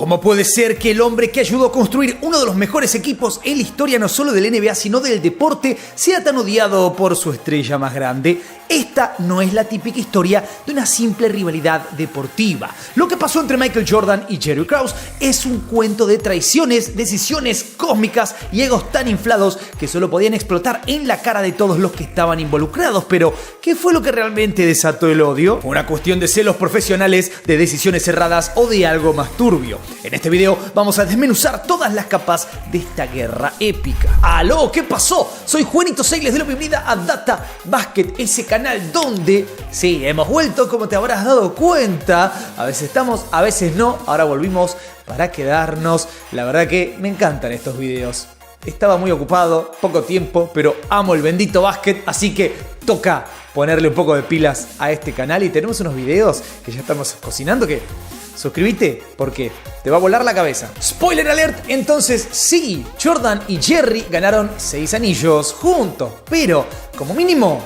¿Cómo puede ser que el hombre que ayudó a construir uno de los mejores equipos en la historia no solo del NBA sino del deporte sea tan odiado por su estrella más grande? Esta no es la típica historia de una simple rivalidad deportiva. Lo que pasó entre Michael Jordan y Jerry Krause es un cuento de traiciones, decisiones cósmicas y egos tan inflados que solo podían explotar en la cara de todos los que estaban involucrados. Pero, ¿qué fue lo que realmente desató el odio? ¿Fue una cuestión de celos profesionales, de decisiones erradas o de algo más turbio? En este video vamos a desmenuzar todas las capas de esta guerra épica. ¡Aló! ¿Qué pasó? Soy Juanito Seig, les doy la bienvenida a Data Basket, ese canal donde, sí, hemos vuelto, como te habrás dado cuenta. A veces estamos, a veces no. Ahora volvimos para quedarnos. La verdad que me encantan estos videos. Estaba muy ocupado, poco tiempo, pero amo el bendito básquet, así que toca ponerle un poco de pilas a este canal y tenemos unos videos que ya estamos cocinando que... Suscríbete porque te va a volar la cabeza. Spoiler alert, entonces sí, Jordan y Jerry ganaron 6 anillos juntos, pero como mínimo,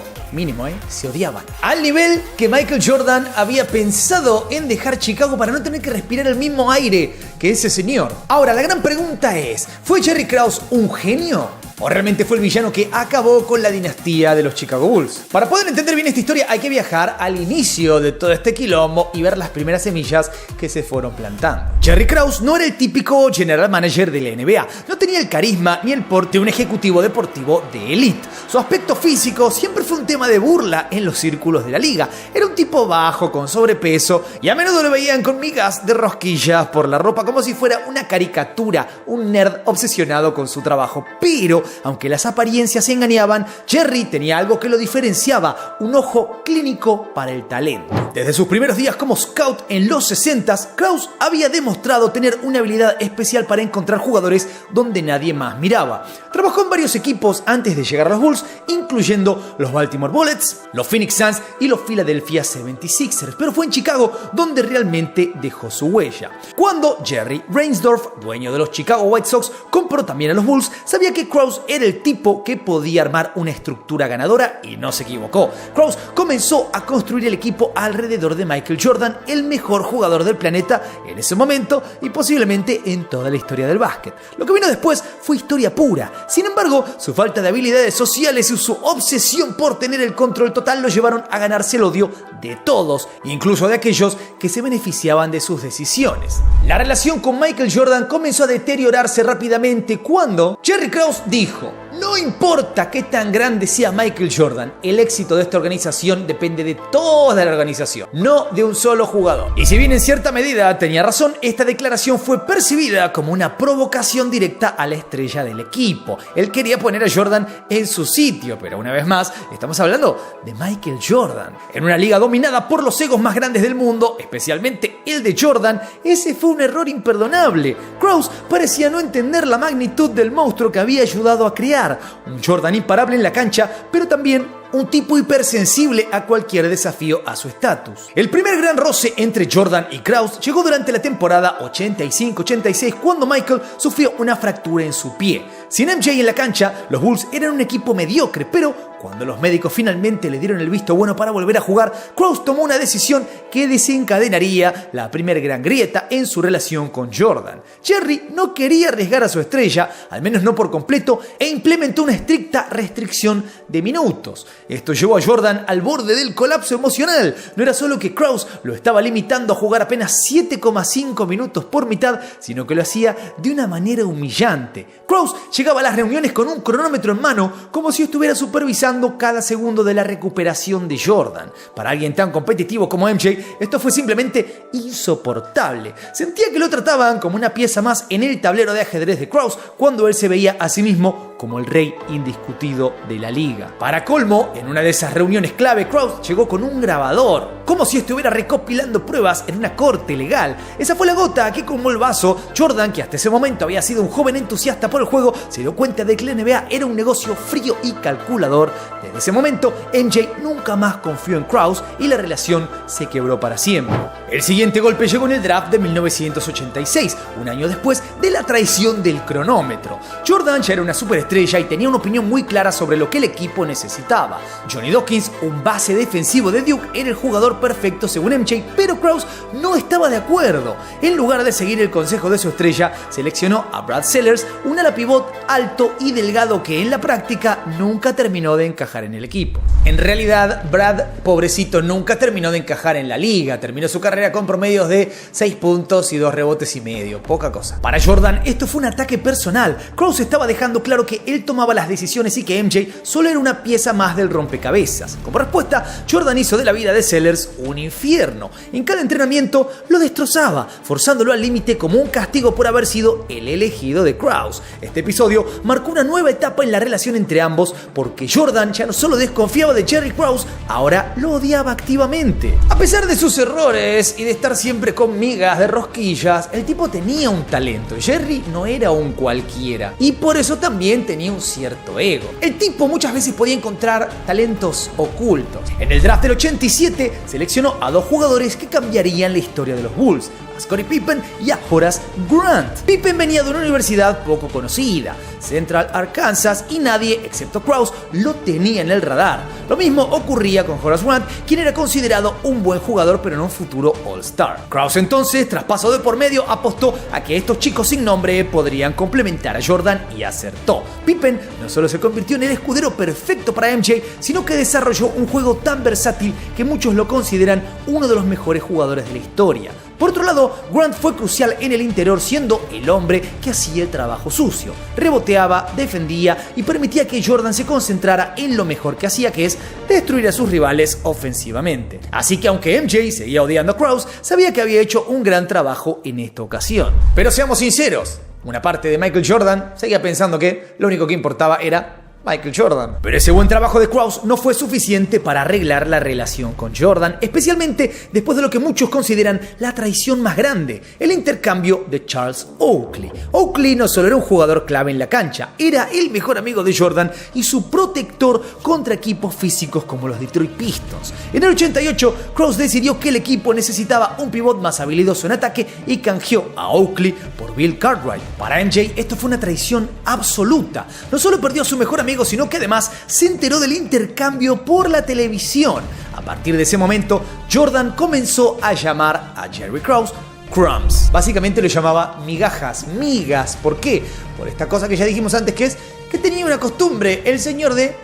se odiaban. Al nivel que Michael Jordan había pensado en dejar Chicago para no tener que respirar el mismo aire que ese señor. Ahora, la gran pregunta es, ¿fue Jerry Krause un genio? ¿O realmente fue el villano que acabó con la dinastía de los Chicago Bulls? Para poder entender bien esta historia hay que viajar al inicio de todo este quilombo y ver las primeras semillas que se fueron plantando. Jerry Krause no era el típico general manager de la NBA. No tenía el carisma ni el porte de un ejecutivo deportivo de élite. Su aspecto físico siempre fue un tema de burla en los círculos de la liga. Era un tipo bajo, con sobrepeso, y a menudo lo veían con migas de rosquillas por la ropa como si fuera una caricatura, un nerd obsesionado con su trabajo. Pero aunque las apariencias engañaban, Jerry tenía algo que lo diferenciaba, un ojo clínico para el talento. Desde sus primeros días como scout en los 60s, Krause había demostrado tener una habilidad especial para encontrar jugadores donde nadie más miraba. Trabajó en varios equipos antes de llegar a los Bulls, incluyendo los Baltimore Bullets, los Phoenix Suns y los Philadelphia 76ers, pero fue en Chicago donde realmente dejó su huella. Cuando Jerry Reinsdorf, dueño de los Chicago White Sox, compró también a los Bulls, sabía que Krause era el tipo que podía armar una estructura ganadora y no se equivocó. Krause comenzó a construir el equipo alrededor de Michael Jordan, el mejor jugador del planeta en ese momento y posiblemente en toda la historia del básquet. Lo que vino después fue historia pura. Sin embargo, su falta de habilidades sociales y su obsesión por tener el control total lo llevaron a ganarse el odio de todos, incluso de aquellos que se beneficiaban de sus decisiones. La relación con Michael Jordan comenzó a deteriorarse rápidamente cuando Jerry Krause dijo: no importa qué tan grande sea Michael Jordan, el éxito de esta organización depende de toda la organización, no de un solo jugador. Y si bien en cierta medida tenía razón, esta declaración fue percibida como una provocación directa a la estrella del equipo. Él quería poner a Jordan en su sitio, pero una vez más, estamos hablando de Michael Jordan. En una liga dominada por los egos más grandes del mundo, especialmente el de Jordan, ese fue un error imperdonable. Krause parecía no entender la magnitud del monstruo que había ayudado a crear. Un Jordan imparable en la cancha, pero también un tipo hipersensible a cualquier desafío a su estatus. El primer gran roce entre Jordan y Krause llegó durante la temporada 85-86 cuando Michael sufrió una fractura en su pie. Sin MJ en la cancha, los Bulls eran un equipo mediocre, pero cuando los médicos finalmente le dieron el visto bueno para volver a jugar, Krause tomó una decisión que desencadenaría la primera gran grieta en su relación con Jordan. Jerry no quería arriesgar a su estrella, al menos no por completo, e implementó una estricta restricción de minutos. Esto llevó a Jordan al borde del colapso emocional. No era solo que Krause lo estaba limitando a jugar apenas 7,5 minutos por mitad, sino que lo hacía de una manera humillante. Krause llegaba a las reuniones con un cronómetro en mano, como si estuviera supervisando cada segundo de la recuperación de Jordan. Para alguien tan competitivo como MJ, esto fue simplemente insoportable. Sentía que lo trataban como una pieza más en el tablero de ajedrez de Krause, cuando él se veía a sí mismo como el rey indiscutido de la liga. Para colmo, en una de esas reuniones clave, Krause llegó con un grabador, como si estuviera recopilando pruebas en una corte legal. Esa fue la gota que colmó el vaso. Jordan, que hasta ese momento había sido un joven entusiasta por el juego, se dio cuenta de que la NBA era un negocio frío y calculador. Desde ese momento, MJ nunca más confió en Krause y la relación se quebró para siempre. El siguiente golpe llegó en el draft de 1986, un año después de la traición del cronómetro. Jordan ya era una superestrella superestrella y tenía una opinión muy clara sobre lo que el equipo necesitaba. Johnny Dawkins, un base defensivo de Duke, era el jugador perfecto según MJ, pero Krause no estaba de acuerdo. En lugar de seguir el consejo de su estrella, seleccionó a Brad Sellers, un ala pivot alto y delgado que en la práctica nunca terminó de encajar en el equipo. En realidad, Brad, pobrecito, nunca terminó de encajar en la liga. Terminó su carrera con promedios de 6 puntos y 2 rebotes y medio. Poca cosa. Para Jordan, esto fue un ataque personal. Krause estaba dejando claro que él tomaba las decisiones y que MJ solo era una pieza más del rompecabezas. Como respuesta, Jordan hizo de la vida de Sellers un infierno. En cada entrenamiento lo destrozaba, forzándolo al límite como un castigo por haber sido el elegido de Krause. Este episodio marcó una nueva etapa en la relación entre ambos porque Jordan ya no solo desconfiaba de Jerry Krause, ahora lo odiaba activamente. A pesar de sus errores y de estar siempre con migas de rosquillas, el tipo tenía un talento. Jerry no era un cualquiera y por eso también tenía un cierto ego. El tipo muchas veces podía encontrar talentos ocultos. En el draft del 87 seleccionó a 2 jugadores que cambiarían la historia de los Bulls: a Scottie Pippen y a Horace Grant. Pippen venía de una universidad poco conocida, Central Arkansas, y nadie, excepto Krause, lo tenía en el radar. Lo mismo ocurría con Horace Grant, quien era considerado un buen jugador pero no un futuro All-Star. Krause entonces, tras paso de por medio, apostó a que estos chicos sin nombre podrían complementar a Jordan y acertó. Pippen no solo se convirtió en el escudero perfecto para MJ, sino que desarrolló un juego tan versátil que muchos lo consideran uno de los mejores jugadores de la historia. Por otro lado, Grant fue crucial en el interior, siendo el hombre que hacía el trabajo sucio. Reboteaba, defendía y permitía que Jordan se concentrara en lo mejor que hacía, que es destruir a sus rivales ofensivamente. Así que aunque MJ seguía odiando a Krause, sabía que había hecho un gran trabajo en esta ocasión. Pero seamos sinceros, una parte de Michael Jordan seguía pensando que lo único que importaba era Michael Jordan. Pero ese buen trabajo de Krause no fue suficiente para arreglar la relación con Jordan, especialmente después de lo que muchos consideran la traición más grande, el intercambio de Charles Oakley. Oakley no solo era un jugador clave en la cancha, era el mejor amigo de Jordan y su protector contra equipos físicos como los Detroit Pistons. En el 88, Krause decidió que el equipo necesitaba un pivot más habilidoso en ataque y canjeó a Oakley por Bill Cartwright. Para MJ, esto fue una traición absoluta. No solo perdió a su mejor amigo, sino que además se enteró del intercambio por la televisión. A partir de ese momento, Jordan comenzó a llamar a Jerry Krause crumbs. Básicamente lo llamaba migas. ¿Por qué? Por esta cosa que ya dijimos antes, que es que tenía una costumbre, el señor, de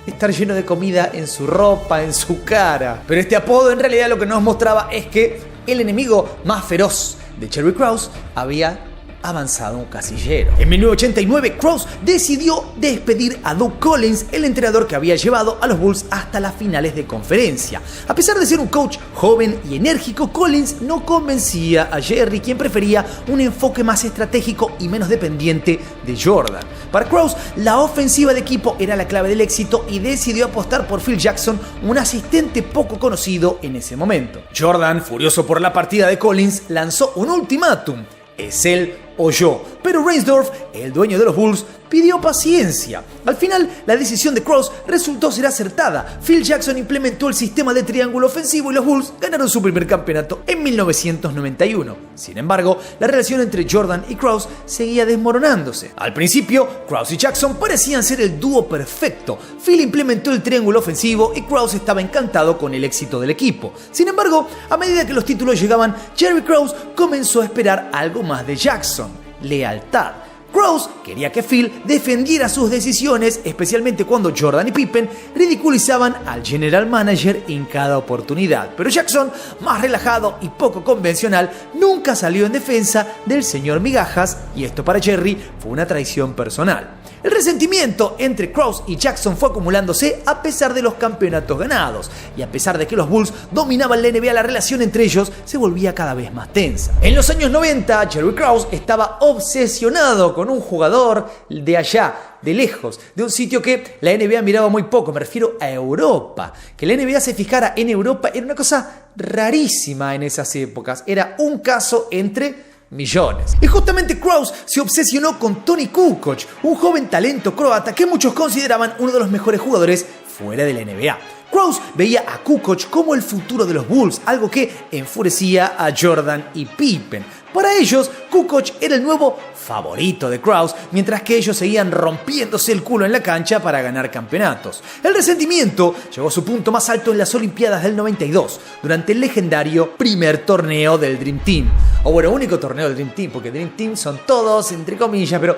estar lleno de comida en su ropa, en su cara. Pero este apodo en realidad lo que nos mostraba es que el enemigo más feroz de Jerry Krause había avanzado un casillero. En 1989, Krause decidió despedir a Doug Collins, el entrenador que había llevado a los Bulls hasta las finales de conferencia. A pesar de ser un coach joven y enérgico, Collins no convencía a Jerry, quien prefería un enfoque más estratégico y menos dependiente de Jordan. Para Krause, la ofensiva de equipo era la clave del éxito y decidió apostar por Phil Jackson, un asistente poco conocido en ese momento. Jordan, furioso por la partida de Collins, lanzó un ultimátum: es él o yo. Pero Reinsdorf, el dueño de los Bulls, pidió paciencia. Al final, la decisión de Krause resultó ser acertada. Phil Jackson implementó el sistema de triángulo ofensivo y los Bulls ganaron su primer campeonato en 1991. Sin embargo, la relación entre Jordan y Krause seguía desmoronándose. Al principio, Krause y Jackson parecían ser el dúo perfecto. Phil implementó el triángulo ofensivo y Krause estaba encantado con el éxito del equipo. Sin embargo, a medida que los títulos llegaban, Jerry Krause comenzó a esperar algo más de Jackson: lealtad. Krause quería que Phil defendiera sus decisiones, especialmente cuando Jordan y Pippen ridiculizaban al general manager en cada oportunidad. Pero Jackson, más relajado y poco convencional, nunca salió en defensa del señor Migajas, y esto para Jerry fue una traición personal. El resentimiento entre Krause y Jackson fue acumulándose a pesar de los campeonatos ganados, y a pesar de que los Bulls dominaban la NBA, la relación entre ellos se volvía cada vez más tensa. En los años 90, Jerry Krause estaba obsesionado con un jugador de allá, de lejos, de un sitio que la NBA miraba muy poco, me refiero a Europa. Que la NBA se fijara en Europa era una cosa rarísima en esas épocas, era un caso entre millones. Y justamente Krause se obsesionó con Toni Kukoc, un joven talento croata que muchos consideraban uno de los mejores jugadores fuera de la NBA. Krause veía a Kukoc como el futuro de los Bulls, algo que enfurecía a Jordan y Pippen. Para ellos, Kukoc era el nuevo favorito de Krause, mientras que ellos seguían rompiéndose el culo en la cancha para ganar campeonatos. El resentimiento llegó a su punto más alto en las Olimpiadas del 92, durante el legendario primer torneo del Dream Team. O bueno, único torneo del Dream Team, porque Dream Team son todos, entre comillas, pero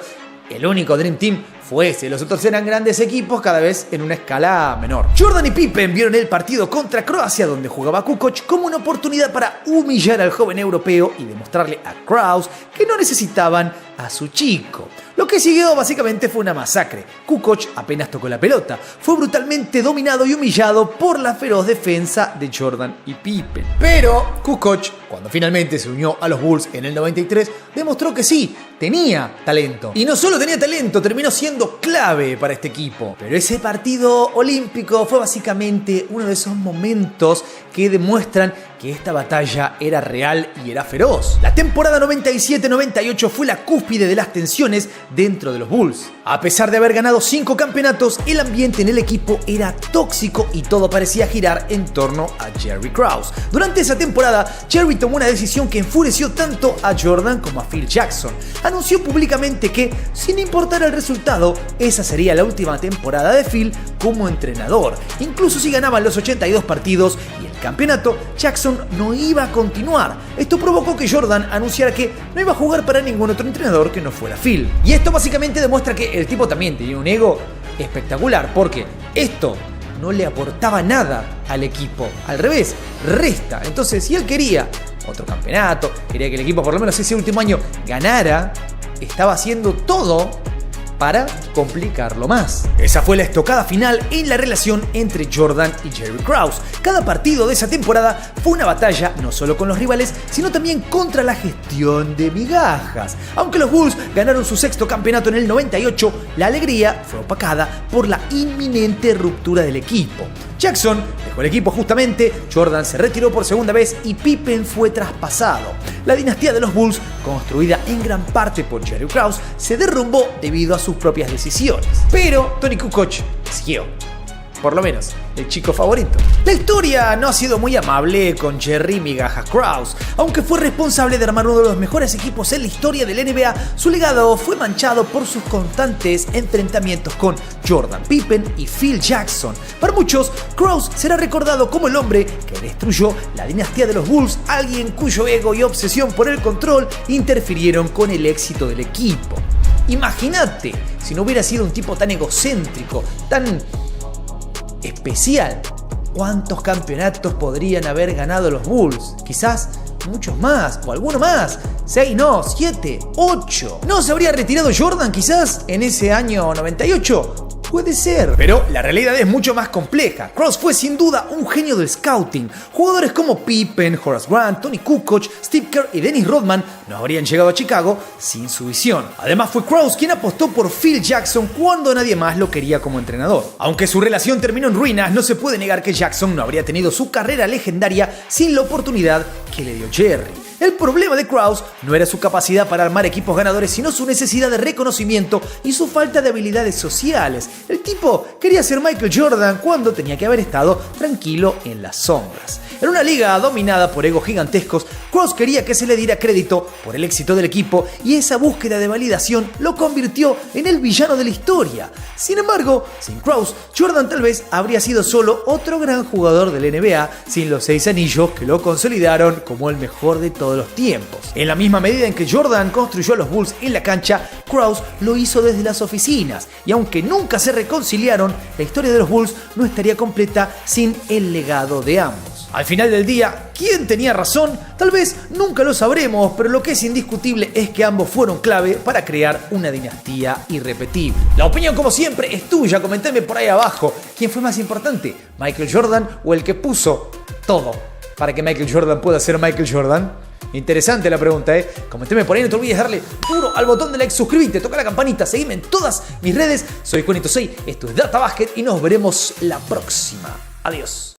el único Dream Team fue ese. Los otros eran grandes equipos, cada vez en una escala menor. Jordan y Pippen vieron el partido contra Croacia, donde jugaba Kukoc, como una oportunidad para humillar al joven europeo y demostrarle a Krause que no necesitaban a su chico. Lo que siguió básicamente fue una masacre. Kukoc apenas tocó la pelota. Fue brutalmente dominado y humillado por la feroz defensa de Jordan y Pippen. Pero Kukoc, cuando finalmente se unió a los Bulls en el 93, demostró que sí, tenía talento. Y no solo tenía talento, terminó siendo clave para este equipo. Pero ese partido olímpico fue básicamente uno de esos momentos que demuestran que esta batalla era real y era feroz. La temporada 97-98 fue la cúspide de las tensiones dentro de los Bulls. A pesar de haber ganado 5 campeonatos, el ambiente en el equipo era tóxico y todo parecía girar en torno a Jerry Krause. Durante esa temporada, Jerry tomó una decisión que enfureció tanto a Jordan como a Phil Jackson. Anunció públicamente que, sin importar el resultado, esa sería la última temporada de Phil como entrenador. Incluso si ganaban los 82 partidos y el campeonato, Jackson no iba a continuar. Esto provocó que Jordan anunciara que no iba a jugar para ningún otro entrenador que no fuera Phil. Y esto básicamente demuestra que el tipo también tenía un ego espectacular, porque esto no le aportaba nada al equipo. Al revés, resta. Entonces, si él quería otro campeonato, quería que el equipo por lo menos ese último año ganara, estaba haciendo todo para complicarlo más. Esa fue la estocada final en la relación entre Jordan y Jerry Krause. Cada partido de esa temporada fue una batalla no solo con los rivales, sino también contra la gestión de migajas. Aunque los Bulls ganaron su 6º campeonato en el 98, la alegría fue opacada por la inminente ruptura del equipo. Jackson dejó el equipo justamente, Jordan se retiró por segunda vez y Pippen fue traspasado. La dinastía de los Bulls, construida en gran parte por Jerry Krause, se derrumbó debido a sus propias decisiones. Pero Toni Kukoc siguió. Por lo menos, el chico favorito. La historia no ha sido muy amable con Jerry Migajas Krause. Aunque fue responsable de armar uno de los mejores equipos en la historia del NBA, su legado fue manchado por sus constantes enfrentamientos con Jordan, Pippen y Phil Jackson. Para muchos, Krause será recordado como el hombre que destruyó la dinastía de los Bulls, alguien cuyo ego y obsesión por el control interfirieron con el éxito del equipo. Imagínate si no hubiera sido un tipo tan egocéntrico, tan especial. ¿Cuántos campeonatos podrían haber ganado los Bulls? Quizás muchos más, o alguno más. 6, no, 7, 8. ¿No se habría retirado Jordan quizás en ese año 98? Puede ser, pero la realidad es mucho más compleja. Krause fue sin duda un genio del scouting. Jugadores como Pippen, Horace Grant, Toni Kukoc, Steve Kerr y Dennis Rodman no habrían llegado a Chicago sin su visión. Además fue Krause quien apostó por Phil Jackson cuando nadie más lo quería como entrenador. Aunque su relación terminó en ruinas, no se puede negar que Jackson no habría tenido su carrera legendaria sin la oportunidad que le dio Jerry. El problema de Krause no era su capacidad para armar equipos ganadores, sino su necesidad de reconocimiento y su falta de habilidades sociales. El tipo quería ser Michael Jordan cuando tenía que haber estado tranquilo en las sombras. En una liga dominada por egos gigantescos, Krause quería que se le diera crédito por el éxito del equipo y esa búsqueda de validación lo convirtió en el villano de la historia. Sin embargo, sin Krause, Jordan tal vez habría sido solo otro gran jugador del NBA sin los 6 anillos que lo consolidaron como el mejor de todos los tiempos. En la misma medida en que Jordan construyó a los Bulls en la cancha, Krause lo hizo desde las oficinas, y aunque nunca se reconciliaron, la historia de los Bulls no estaría completa sin el legado de ambos. Al final del día, ¿quién tenía razón? Tal vez nunca lo sabremos, pero lo que es indiscutible es que ambos fueron clave para crear una dinastía irrepetible. La opinión, como siempre, es tuya. Comentame por ahí abajo. ¿Quién fue más importante? ¿Michael Jordan o el que puso todo para que Michael Jordan pueda ser Michael Jordan? Interesante la pregunta, ¿eh? Comentame por ahí, no te olvides darle duro al botón de like, suscríbete, toca la campanita, seguime en todas mis redes. Soy Juanito 6, esto es Data Basket y nos veremos la próxima. Adiós.